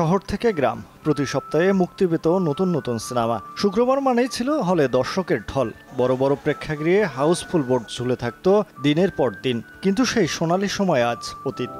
শহর থেকে গ্রাম, প্রতি সপ্তাহে মুক্তি পেত নতুন নতুন সিনেমা। শুক্রবার মানেই ছিল হলে দর্শকের ঢল। বড় বড় প্রেক্ষাগৃহে হাউসফুল বোর্ড ঝুলে থাকত দিনের পর দিন। কিন্তু সেই সোনালি সময় আজ অতীত।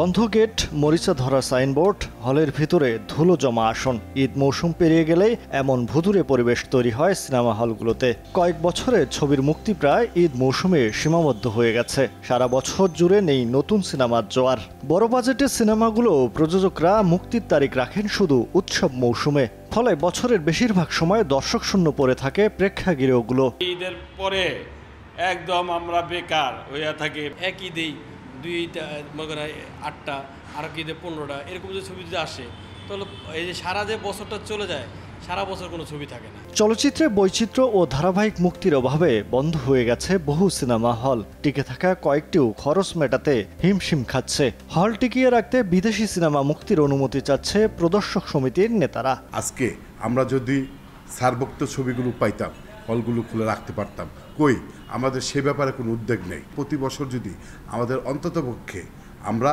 বন্ধ গেট, মরিচা ধরা সাইনবোর্ড, হলের ভিতরে ধুলো জমা আসন। ঈদ মৌসুম পেরিয়ে গেলেই এমন ভুতুড়ে পরিবেশ তৈরি হয় সিনেমা হলগুলোতে। কয়েক বছরে ছবির মুক্তি প্রায় ঈদ মৌসুমে সীমাবদ্ধ হয়ে গেছে। সারা বছর জুড়ে নেই নতুন সিনেমার জোয়ার। বড় বাজেটের সিনেমাগুলো প্রযোজকরা মুক্তির তারিখ রাখেন শুধু উৎসব মৌসুমে। ফলে বছরের বেশিরভাগ সময় দর্শক শূন্য পড়ে থাকে প্রেক্ষাগৃহগুলো। ঈদের পরে একদম আমরা বেকার হইয়া থাকি। এক ঈদেই 2টা মনে 8টা আর কি ঈদে 15টা এরকম যে ছবি যদি আসে তাহলে এই যে সারা যে বছরটা চলে যায়, সারা বছর কোনো ছবি থাকে না। চলচ্চিত্রে বৈচিত্র্য ও ধারাবাহিক মুক্তির অভাবে বন্ধ হয়ে গেছে বহু সিনেমা হল। টিকে থাকা কয়েকটিও খরচ মেটাতে হিমশিম খাচ্ছে। হল টিকিয়ে রাখতে বিদেশি সিনেমা মুক্তির অনুমতি চাচ্ছে প্রদর্শক সমিতির নেতারা। আজকে আমরা যদি সার্বক্ত ছবিগুলো পাইতাম, হলগুলো খুলে রাখতে পারতাম, কই আমাদের সে ব্যাপারে কোনো উদ্যোগ নেই। প্রতি বছর যদি আমাদের অন্ততপক্ষে আমরা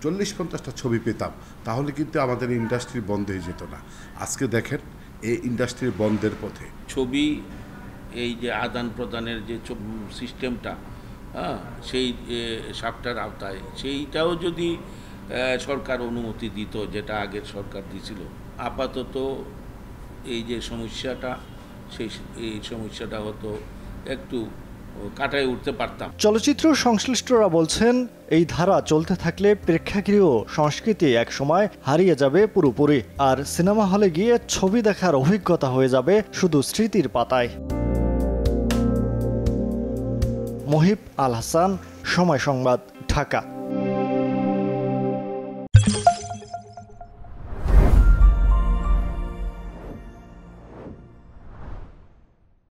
40-50টা ছবি পেতাম তাহলে কিন্তু আমাদের ইন্ডাস্ট্রি বন্ধ হয়ে যেত না। আজকে দেখেন এই ইন্ডাস্ট্রির বন্ধের পথে। ছবি এই যে আদান প্রদানের যে সিস্টেমটা, সেই সাপটার আওতায় সেইটাও যদি সরকার অনুমতি দিত, যেটা আগের সরকার দিয়েছিল, আপাতত এই যে সমস্যাটা এই সমস্যাটা হতো একটু কাটায় উঠতে পারতাম। চলচ্চিত্র সংশ্লিষ্টরা বলছেন এই ধারা চলতে থাকলে প্রেক্ষাগৃহ সংস্কৃতি একসময় হারিয়ে যাবে পুরোপুরি। আর সিনেমা হলে গিয়ে ছবি দেখার অভিজ্ঞতা হয়ে যাবে শুধু স্মৃতির পাতায়। মহিব আল হাসান, সময় সংবাদ, ঢাকা।